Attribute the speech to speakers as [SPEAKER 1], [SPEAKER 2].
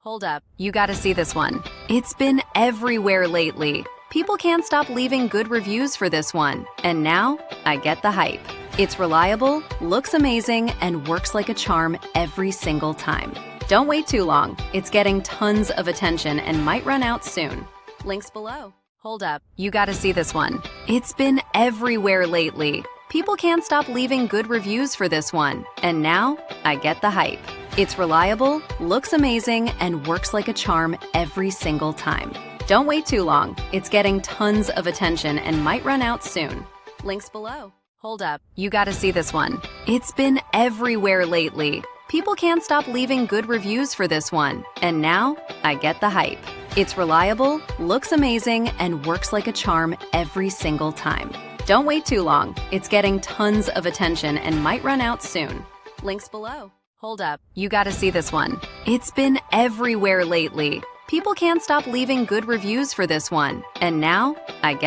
[SPEAKER 1] Hold up, you gotta see this one. It's been everywhere lately. People can't stop leaving good reviews for this one. And now, I get the hype. It's reliable, looks amazing, and works like a charm every single time. Don't wait too long. It's getting tons of attention and might run out soon. Links below. Hold up, you gotta see this one. It's been everywhere lately. People can't stop leaving good reviews for this one. And now, I get the hype. It's reliable, looks amazing, and works like a charm every single time. Don't wait too long. It's getting tons of attention and might run out soon. Links below. Hold up, you gotta see this one. It's been everywhere lately. People can't stop leaving good reviews for this one. And now, I get the hype. It's reliable, looks amazing, and works like a charm every single time. Don't wait too long. It's getting tons of attention and might run out soon. Links below. Hold up, you gotta see this one. It's been everywhere lately. People can't stop leaving good reviews for this one. And now, I get